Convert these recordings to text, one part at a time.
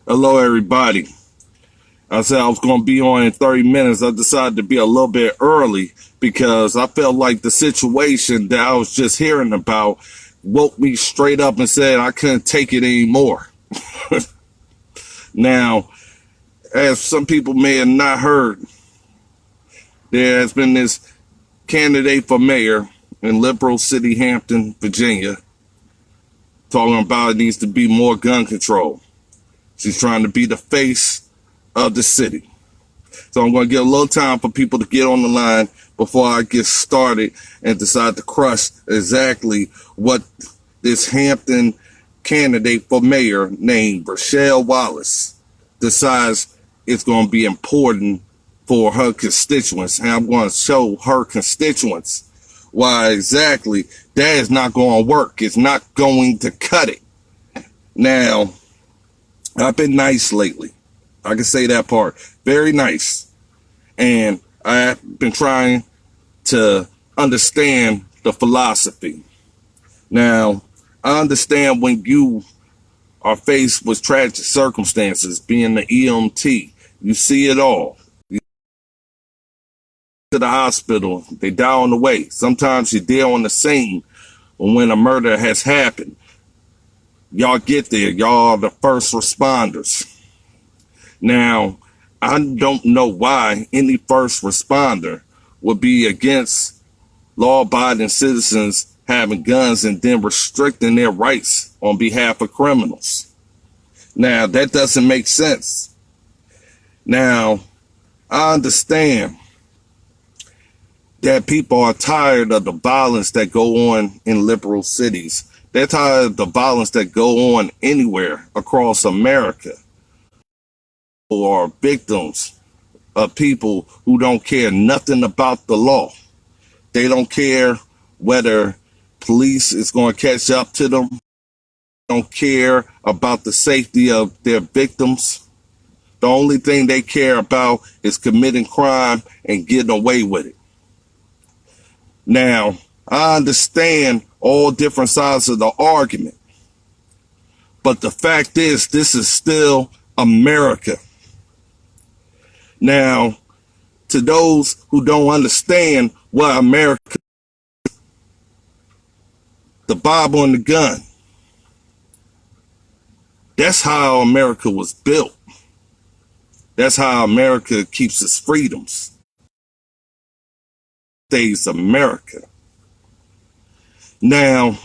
Hello, everybody. I said I was going to be on in 30 minutes. I decided to be a little bit early because I felt like the situation that I was just hearing about woke me straight up and said I couldn't take it anymore. Now, as some people may have not heard, there has been this candidate for mayor in liberal city, Hampton, Virginia, talking about it needs to be more gun control. She's trying to be the face of the city. So I'm going to give a little time for people to get on the line before I get started and decide to crush exactly what this Hampton candidate for mayor named Richelle Wallace decides it's going to be important for her constituents. And I'm going to show her constituents why exactly that is not going to work. It's not going to cut it. Now, I've been nice lately. I can say that part. Very nice. And I've been trying to understand the philosophy. Now, I understand when you are faced with tragic circumstances, being the EMT, you see it all. You go to the hospital, they die on the way. Sometimes you're there on the scene when a murder has happened. Y'all get there. Y'all are the first responders. Now, I don't know why any first responder would be against law-abiding citizens having guns and then restricting their rights on behalf of criminals. Now, that doesn't make sense. Now, I understand that people are tired of the violence that go on in liberal cities. They're tired of the violence that go on anywhere across America. Who are victims of people who don't care nothing about the law. They don't care whether police is going to catch up to them. They don't care about the safety of their victims. The only thing they care about is committing crime and getting away with it. Now, I understand all different sides of the argument, but the fact is, this is still America. Now, to those who don't understand what America is, the Bible and the gun, that's how America was built. That's how America keeps its freedoms. Stays America. Now,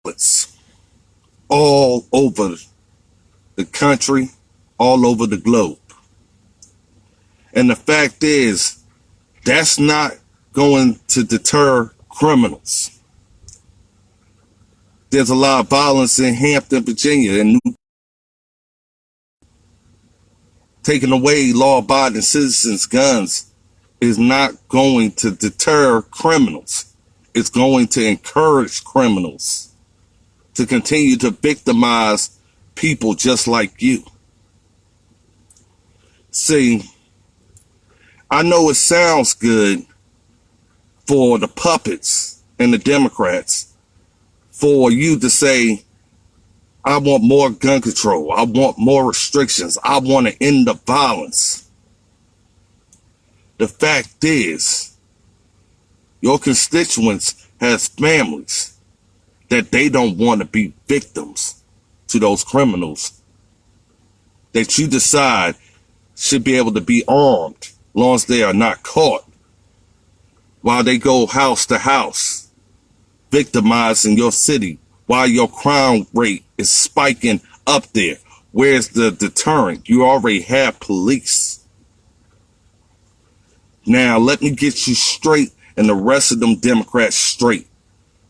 it's all over the country, all over the globe. And the fact is, that's not going to deter criminals. There's a lot of violence in Hampton, Virginia, and taking away law-abiding citizens' guns is not going to deter criminals. It's going to encourage criminals to continue to victimize people just like you. See, I know it sounds good for the puppets and the Democrats for you to say, I want more gun control. I want more restrictions. I want to end the violence. The fact is, your constituents has families that they don't want to be victims to those criminals that you decide should be able to be armed as long as they are not caught while they go house to house victimizing your city while your crime rate is spiking up there. Where's the deterrent? You already have police. Now let me get you straight and the rest of them Democrats straight,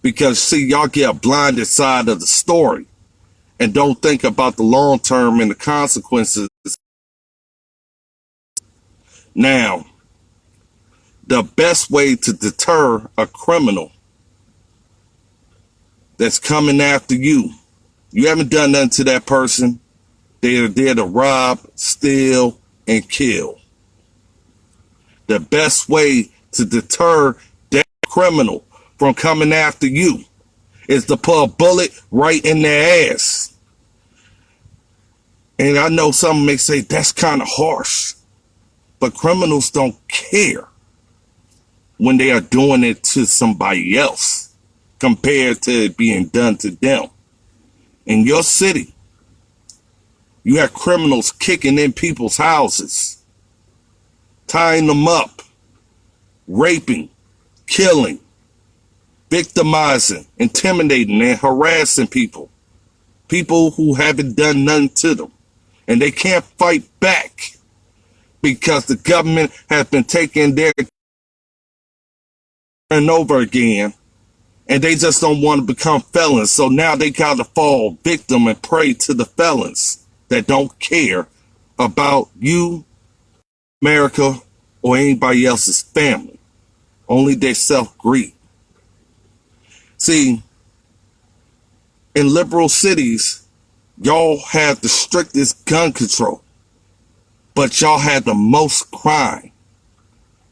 because see, y'all get a blinded side of the story and don't think about the long term and the consequences. Now, the best way to deter a criminal that's coming after you, you haven't done nothing to that person. They're there to rob, steal, and kill. The best way to deter that criminal from coming after you is to put a bullet right in their ass. And I know some may say that's kind of harsh, but criminals don't care when they are doing it to somebody else compared to it being done to them. In your city, you have criminals kicking in people's houses, tying them up, raping, killing, victimizing, intimidating, and harassing people who haven't done nothing to them. And they can't fight back because the government has been taking their and over again, and they just don't want to become felons. So now they got to fall victim and prey to the felons that don't care about you, America, or anybody else's family. Only their self-greed. See, in liberal cities, y'all have the strictest gun control, but y'all have the most crime.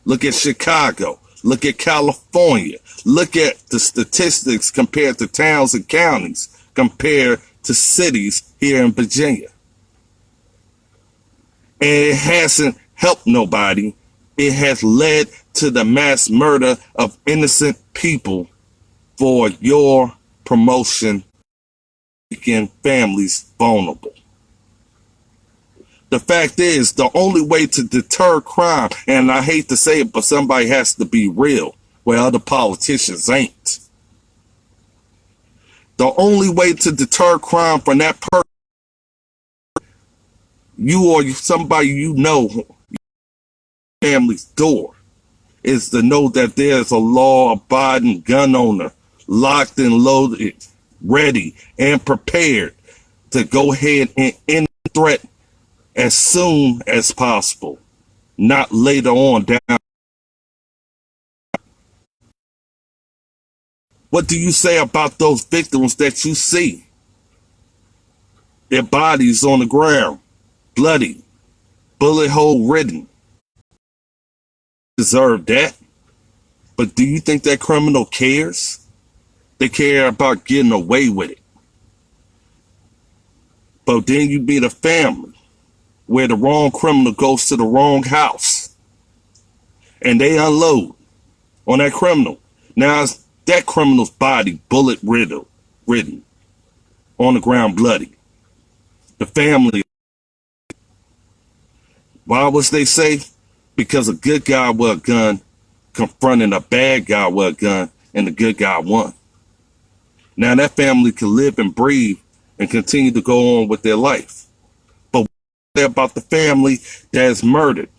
Look at Chicago. Look at California. Look at the statistics compared to towns and counties compared to cities here in Virginia. And it hasn't helped nobody. It has led to the mass murder of innocent people for your promotion, making families vulnerable. The fact is, the only way to deter crime, and I hate to say it, but somebody has to be real, where other politicians ain't. The only way to deter crime from that person, you or somebody you know, family's door, is to know that there's a law-abiding gun owner, locked and loaded, ready and prepared to go ahead and end the threat as soon as possible, not later on down. What do you say about those victims that you see? Their bodies on the ground, bloody, bullet hole ridden. Deserve that. But do you think that criminal cares? They care about getting away with it. But then you meet a family where the wrong criminal goes to the wrong house and they unload on that criminal. Now it's that criminal's body bullet ridden on the ground bloody. The family. Why was they safe? Because a good guy with a gun confronting a bad guy with a gun and the good guy won. Now that family can live and breathe and continue to go on with their life. About the family that is murdered.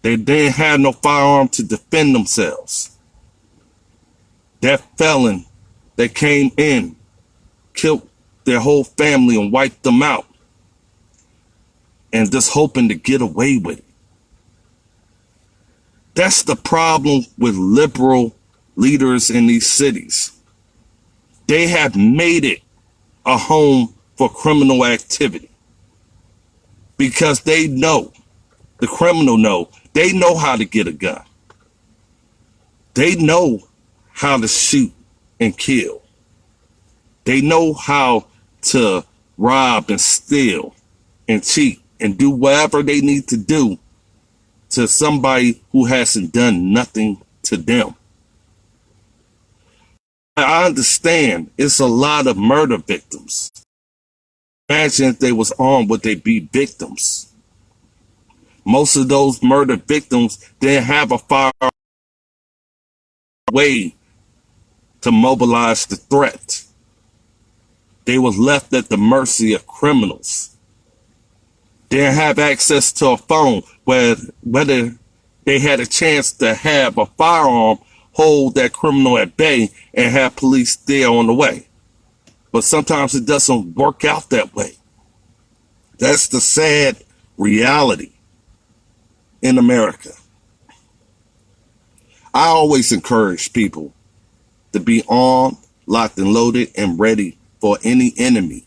They didn't have no firearm to defend themselves. That felon that came in, killed their whole family and wiped them out. And just hoping to get away with it. That's the problem with liberal leaders in these cities. They have made it a home for criminal activity. Because they know, the criminal know, they know how to get a gun. They know how to shoot and kill. They know how to rob and steal and cheat and do whatever they need to do to somebody who hasn't done nothing to them. I understand it's a lot of murder victims. Imagine if they was armed, would they be victims? Most of those murder victims didn't have a firearm way to mobilize the threat. They was left at the mercy of criminals. They didn't have access to a phone whether they had a chance to have a firearm, hold that criminal at bay, and have police there on the way. But sometimes it doesn't work out that way. That's the sad reality in America. I always encourage people to be armed, locked and loaded, and ready for any enemy,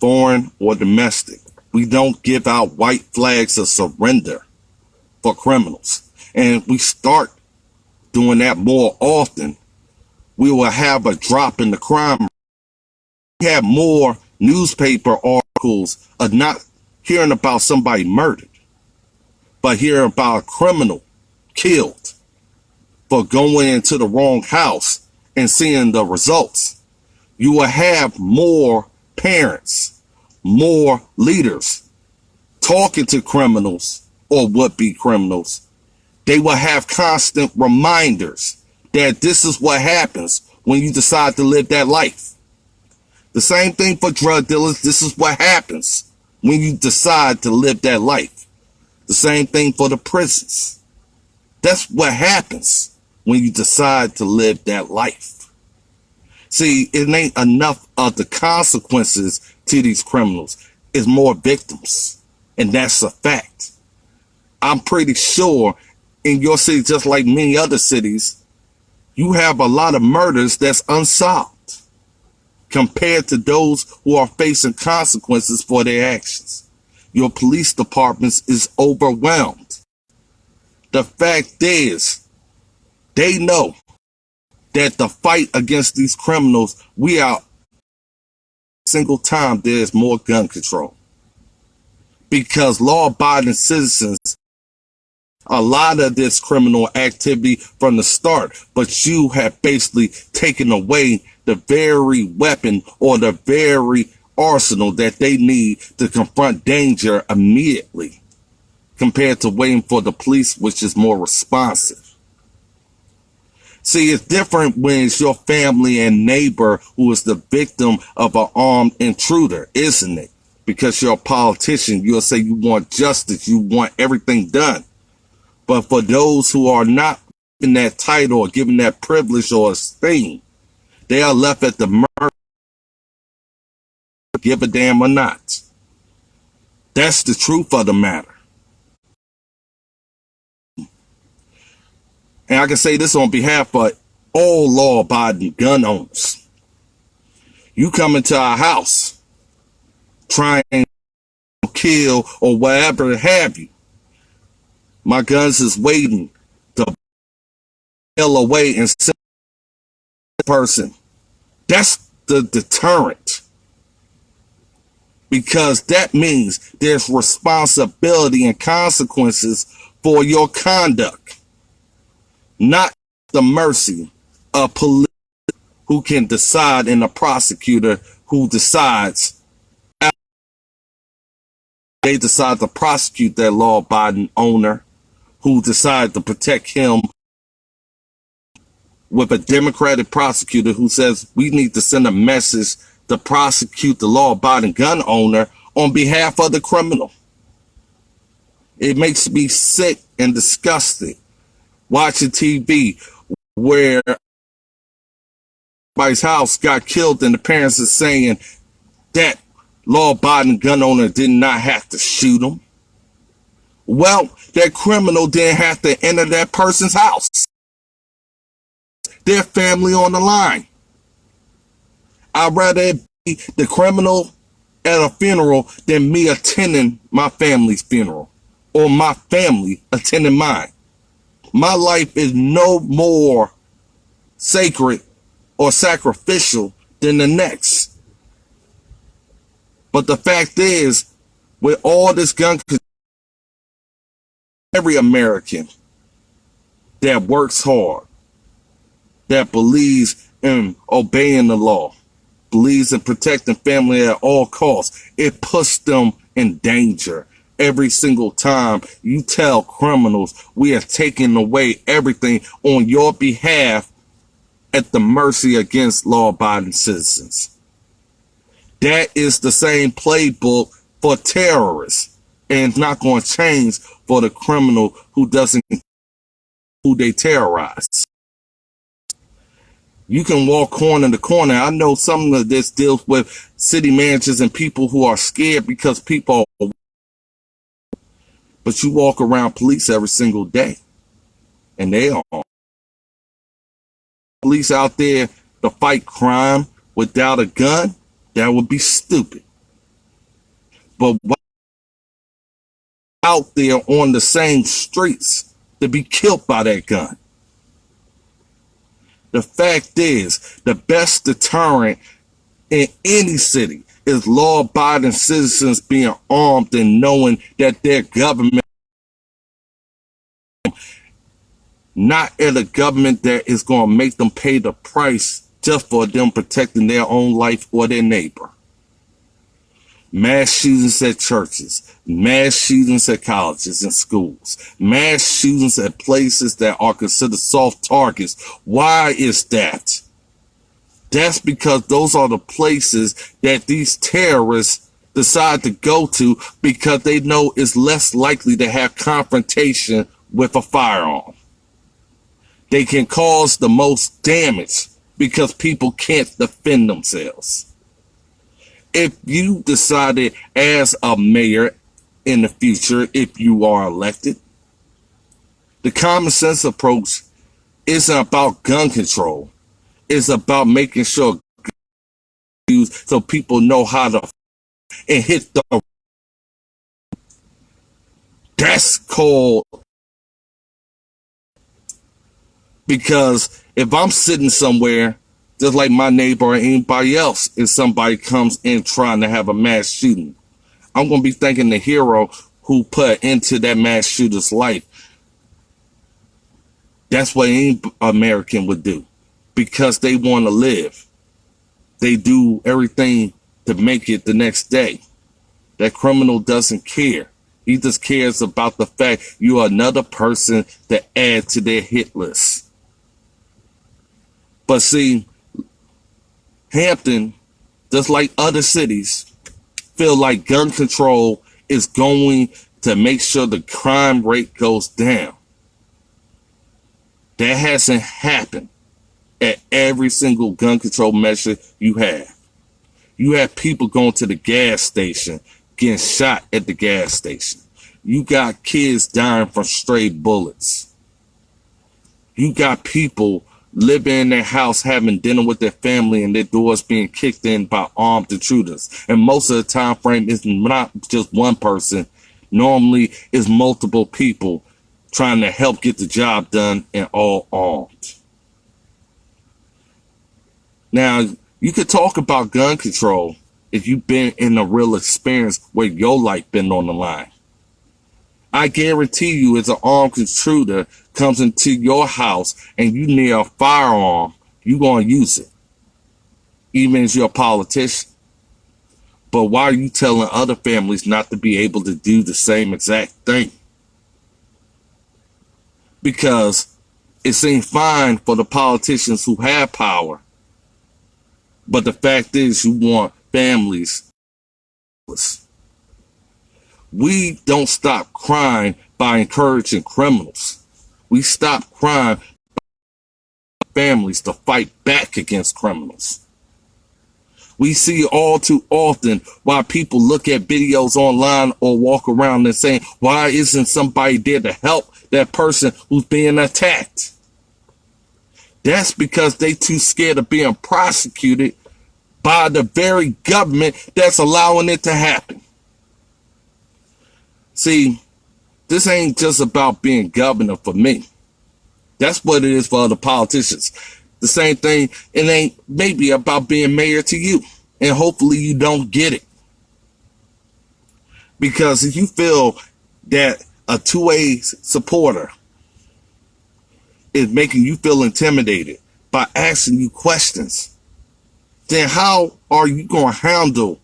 foreign or domestic. We don't give out white flags of surrender for criminals. And if we start doing that more often, we will have a drop in the crime. We have more newspaper articles of not hearing about somebody murdered, but hearing about a criminal killed for going into the wrong house and seeing the results. You will have more parents, more leaders talking to criminals or would-be criminals. They will have constant reminders that this is what happens when you decide to live that life. The same thing for drug dealers. This is what happens when you decide to live that life. The same thing for the prisons. That's what happens when you decide to live that life. See, it ain't enough of the consequences to these criminals. It's more victims. And that's a fact. I'm pretty sure in your city, just like many other cities, you have a lot of murders that's unsolved compared to those who are facing consequences for their actions. Your police departments is overwhelmed. The fact is, they know that the fight against these criminals, we are single time there's more gun control. Because law-abiding citizens, a lot of this criminal activity from the start, but you have basically taken away the very weapon or the very arsenal that they need to confront danger immediately, compared to waiting for the police, which is more responsive. See, it's different when it's your family and neighbor who is the victim of an armed intruder, isn't it? Because you're a politician, you'll say you want justice, you want everything done. But for those who are not in that title or given that privilege or esteem, they are left at the mercy, give a damn or not. That's the truth of the matter. And I can say this on behalf of all law-abiding gun owners. You come into our house trying to kill or whatever have you. My guns is waiting to kill away and send the person. That's the deterrent. Because that means there's responsibility and consequences for your conduct. Not the mercy of police who can decide and a prosecutor who decides they decide to prosecute that law-abiding owner who decide to protect him with a Democratic prosecutor who says we need to send a message to prosecute the law-abiding gun owner on behalf of the criminal. It makes me sick and disgusted watching TV where somebody's house got killed and the parents are saying that law-abiding gun owner did not have to shoot him. Well, that criminal didn't have to enter that person's house. Their family on the line. I'd rather it be the criminal at a funeral than me attending my family's funeral or my family attending mine. My life is no more sacred or sacrificial than the next. But the fact is, with all this gun control, every American that works hard, that believes in obeying the law, believes in protecting family at all costs, it puts them in danger. Every single time you tell criminals we are taking away everything on your behalf at the mercy against law-abiding citizens. That is the same playbook for terrorists. And it's not going to change for the criminal who they terrorize. You can walk corner to corner. I know some of this deals with city managers and people who are scared because people are, but you walk around police every single day. And they are police out there to fight crime without a gun. That would be stupid. But out there on the same streets to be killed by that gun. The fact is, the best deterrent in any city is law-abiding citizens being armed and knowing that their government, not at a government that is going to make them pay the price just for them protecting their own life or their neighbor. Mass shootings at churches, mass shootings at colleges and schools, mass shootings at places that are considered soft targets. Why is that? That's because those are the places that these terrorists decide to go to because they know it's less likely to have confrontation with a firearm. They can cause the most damage because people can't defend themselves. If you decided as a mayor in the future, if you are elected, the common sense approach isn't about gun control. It's about making sure so people know how to and hit the. That's called. Because if I'm sitting somewhere, just like my neighbor or anybody else, if somebody comes in trying to have a mass shooting, I'm going to be thanking the hero who put into that mass shooter's life. That's what any American would do because they want to live. They do everything to make it the next day. That criminal doesn't care. He just cares about the fact you are another person to add to their hit list. But see, Hampton, just like other cities, feel like gun control is going to make sure the crime rate goes down. That hasn't happened at every single gun control measure you have. You have people going to the gas station, getting shot at the gas station. You got kids dying from stray bullets. You got people living in their house, having dinner with their family, and their doors being kicked in by armed intruders. And most of the time frame is not just one person. Normally, it's multiple people trying to help get the job done and all armed. Now, you could talk about gun control if you've been in a real experience where your life been on the line. I guarantee you, as an armed intruder comes into your house and you near a firearm, you're going to use it, even as you're a politician. But why are you telling other families not to be able to do the same exact thing? Because it seems fine for the politicians who have power, but the fact is you want families. We don't stop crime by encouraging criminals. We stop crime by families to fight back against criminals. We see all too often why people look at videos online or walk around and saying, why isn't somebody there to help that person who's being attacked? That's because they too scared of being prosecuted by the very government that's allowing it to happen. See, this ain't just about being governor for me. That's what it is for other politicians. The same thing, it ain't maybe about being mayor to you. And hopefully you don't get it. Because if you feel that a 2A supporter is making you feel intimidated by asking you questions, then how are you going to handle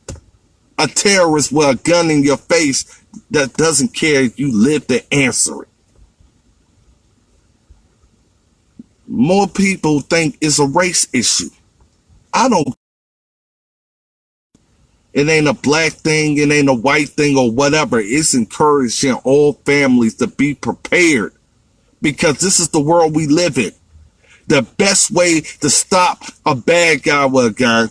a terrorist with a gun in your face that doesn't care if you live to answer it? More people think it's a race issue. I don't. It ain't a black thing, it ain't a white thing or whatever. It's encouraging all families to be prepared because this is the world we live in. The best way to stop a bad guy with a gun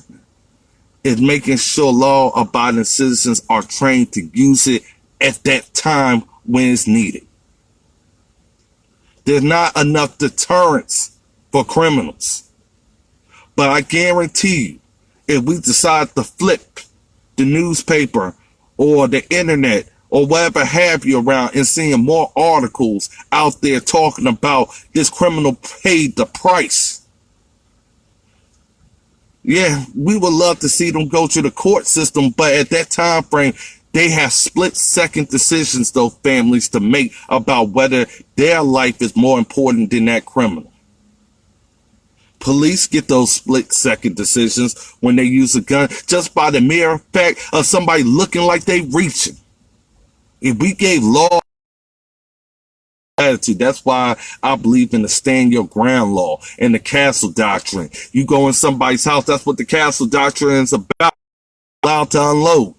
is making sure law-abiding citizens are trained to use it at that time when it's needed. There's not enough deterrence for criminals. But I guarantee you, if we decide to flip the newspaper or the internet or whatever have you around and seeing more articles out there talking about this criminal paid the price, Yeah, we would love to see them go to the court system, but at that time frame, they have split-second decisions, those families, to make about whether their life is more important than that criminal. Police get those split-second decisions when they use a gun just by the mere fact of somebody looking like they reaching. If we gave law attitude, that's why I believe in the stand your ground law and the castle doctrine. You go in somebody's house, that's what the castle doctrine is about. Allowed to unload.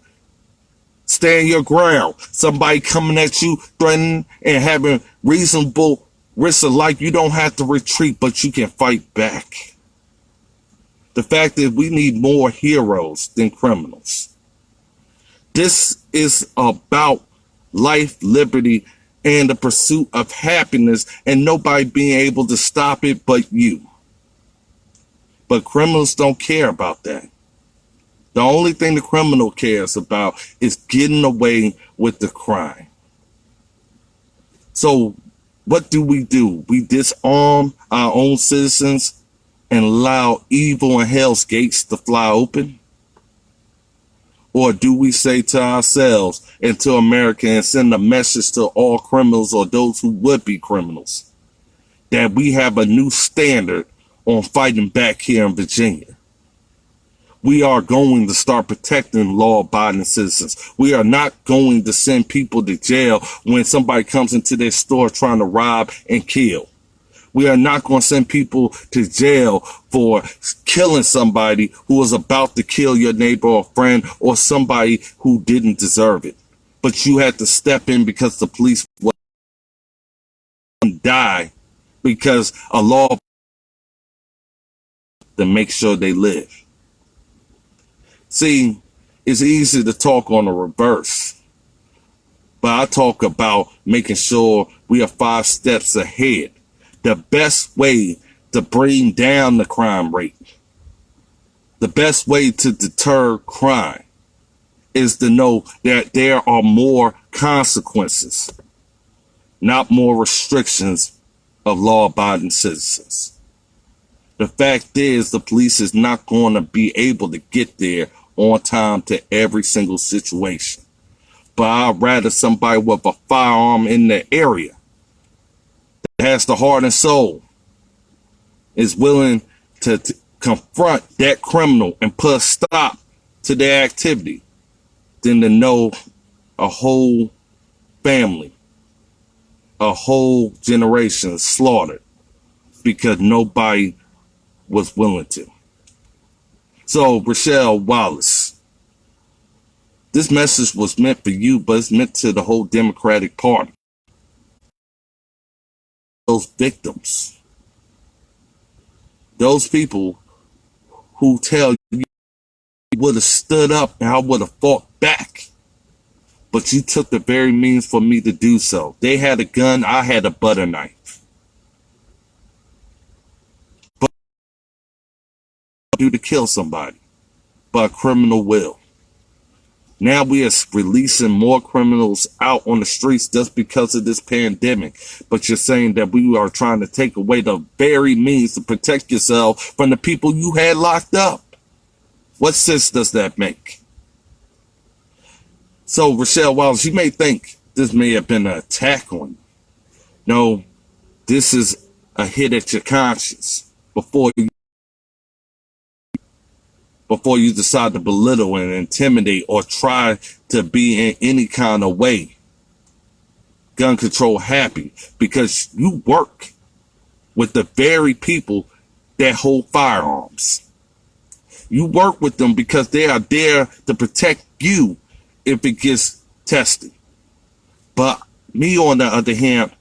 Stand your ground. Somebody coming at you, threatening and having reasonable risk of life, you don't have to retreat, but you can fight back. The fact is, we need more heroes than criminals. This is about life, liberty, and the pursuit of happiness, and nobody being able to stop it but you. But criminals don't care about that. The only thing the criminal cares about is getting away with the crime. So what do? We disarm our own citizens and allow evil and hell's gates to fly open? Or do we say to ourselves and to America and send a message to all criminals or those who would be criminals that we have a new standard on fighting back here in Virginia? We are going to start protecting law-abiding citizens. We are not going to send people to jail when somebody comes into their store trying to rob and kill. We are not going to send people to jail for killing somebody who was about to kill your neighbor or friend or somebody who didn't deserve it. But you had to step in because the police would die because a law to make sure they live. See, it's easy to talk on the reverse, but I talk about making sure we are 5 steps ahead. The best way to bring down the crime rate, the best way to deter crime is to know that there are more consequences, not more restrictions of law-abiding citizens. The fact is, the police is not going to be able to get there on time to every single situation. But I'd rather somebody with a firearm in the area that has the heart and soul is willing to confront that criminal and put a stop to their activity than to know a whole family, a whole generation slaughtered because nobody was willing to. So, Richelle Wallace, this message was meant for you, but it's meant to the whole Democratic Party. Those victims, those people who tell you would have stood up and I would have fought back, but you took the very means for me to do so. They had a gun, I had a butter knife. Do to kill somebody, but a criminal will. Now we are releasing more criminals out on the streets just because of this pandemic. But you're saying that we are trying to take away the very means to protect yourself from the people you had locked up. What sense does that make? So, Richelle Wallace, you may think this may have been an attack on you. No, this is a hit at your conscience before you decide to belittle and intimidate or try to be in any kind of way gun control happy, because you work with the very people that hold firearms. You work with them because they are there to protect you if it gets tested. But me, on the other hand,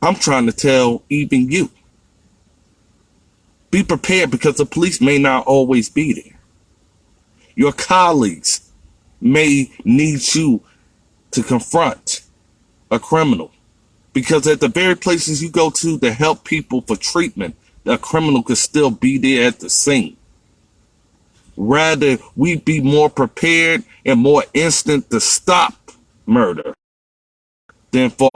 I'm trying to tell even you, be prepared because the police may not always be there. Your colleagues may need you to confront a criminal, because at the very places you go to help people for treatment, a criminal could still be there at the scene. Rather, we be more prepared and more instant to stop murder than for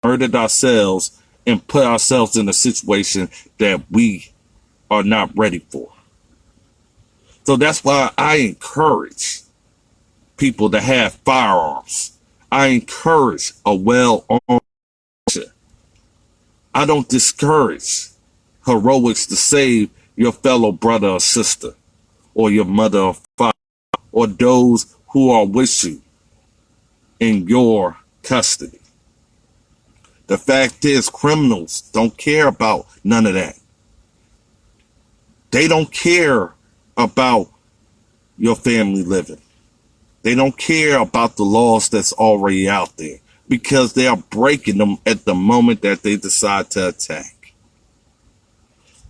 murdered ourselves and put ourselves in a situation that we are not ready for. So that's why I encourage people to have firearms. I encourage a well-armed militia. I don't discourage heroics to save your fellow brother or sister, or your mother or father, or those who are with you in your custody. The fact is, criminals don't care about none of that. They don't care about your family living. They don't care about the laws that's already out there, because they are breaking them at the moment that they decide to attack.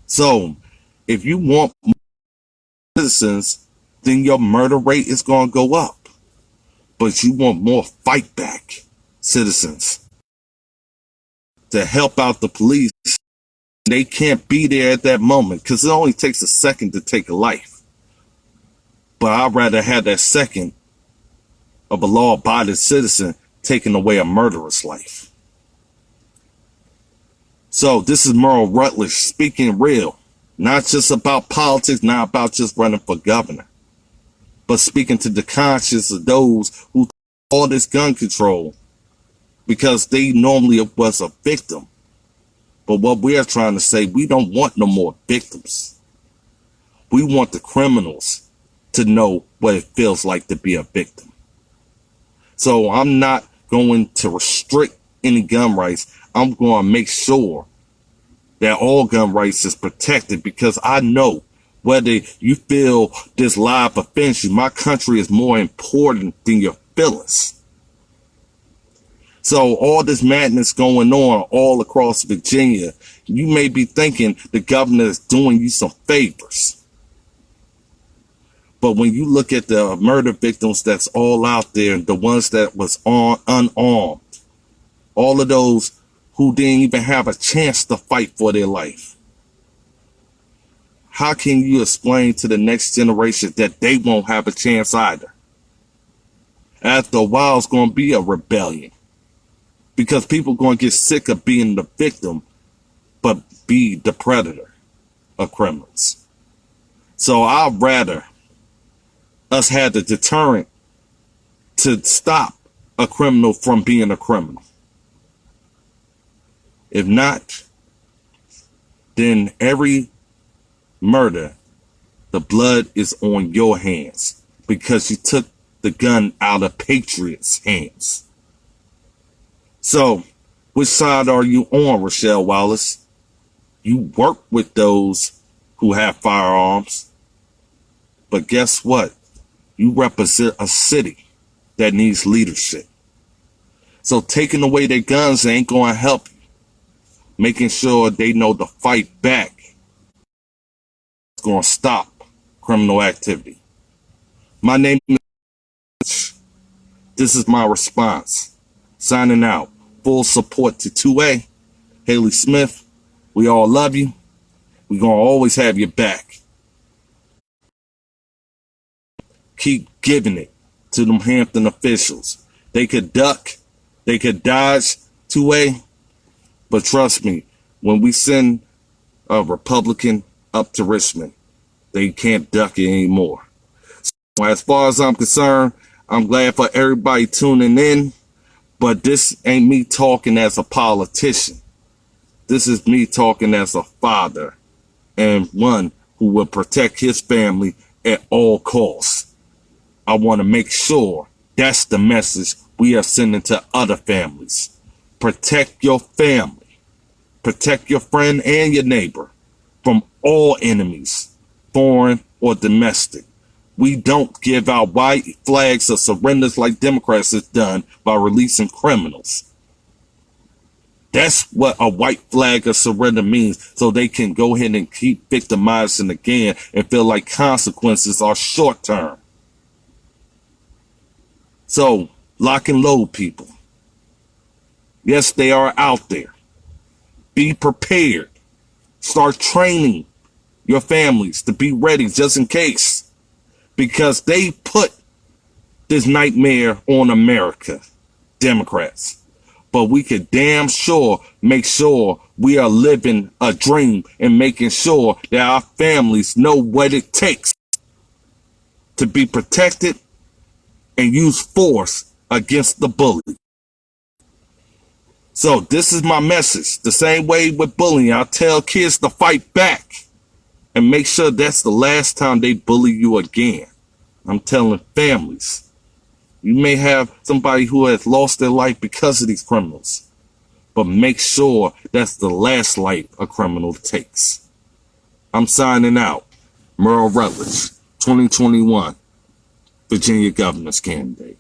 So, if you want more citizens, then your murder rate is going to go up. But you want more fight back citizens to help out the police. They can't be there at that moment, because it only takes a second to take a life. But I'd rather have that second of a law-abiding citizen taking away a murderer's life. So this is Merle Rutledge speaking real, not just about politics, not about just running for governor, but speaking to the conscience of those who all this gun control because they normally was a victim. But what we are trying to say, we don't want no more victims. We want the criminals to know what it feels like to be a victim. So I'm not going to restrict any gun rights. I'm going to make sure that all gun rights is protected, because I know whether you feel this life offends you, my country is more important than your feelings. So all this madness going on all across Virginia, you may be thinking the governor is doing you some favors. But when you look at the murder victims that's all out there, the ones that was unarmed, all of those who didn't even have a chance to fight for their life, how can you explain to the next generation that they won't have a chance either? After a while, it's going to be a rebellion, because people are going to get sick of being the victim, but be the predator of criminals. So I'd rather us have the deterrent to stop a criminal from being a criminal. If not, then every murder, the blood is on your hands, because you took the gun out of patriots' hands. So, which side are you on, Richelle Wallace? You work with those who have firearms, but guess what? You represent a city that needs leadership. So taking away their guns ain't going to help you. Making sure they know to fight back is going to stop criminal activity. My name is... This is my response. Signing out. Full support to 2A. Haley Smith. We all love you. We're going to always have your back. Keep giving it to them Hampton officials. They could duck. They could dodge 2A. But trust me, when we send a Republican up to Richmond, they can't duck it anymore. So as far as I'm concerned, I'm glad for everybody tuning in. But this ain't me talking as a politician. This is me talking as a father and one who will protect his family at all costs. I want to make sure that's the message we are sending to other families. Protect your family. Protect your friend and your neighbor from all enemies, foreign or domestic. We don't give out white flags or surrenders like Democrats have done by releasing criminals. That's what a white flag of surrender means, so they can go ahead and keep victimizing again and feel like consequences are short term. So, lock and load, people. Yes, they are out there. Be prepared. Start training your families to be ready just in case. Because they put this nightmare on America, Democrats. But we could damn sure make sure we are living a dream and making sure that our families know what it takes to be protected and use force against the bully. So this is my message. The same way with bullying, I tell kids to fight back and make sure that's the last time they bully you again. I'm telling families, you may have somebody who has lost their life because of these criminals, but make sure that's the last life a criminal takes. I'm signing out. Merle Rutledge, 2021 Virginia governor's candidate.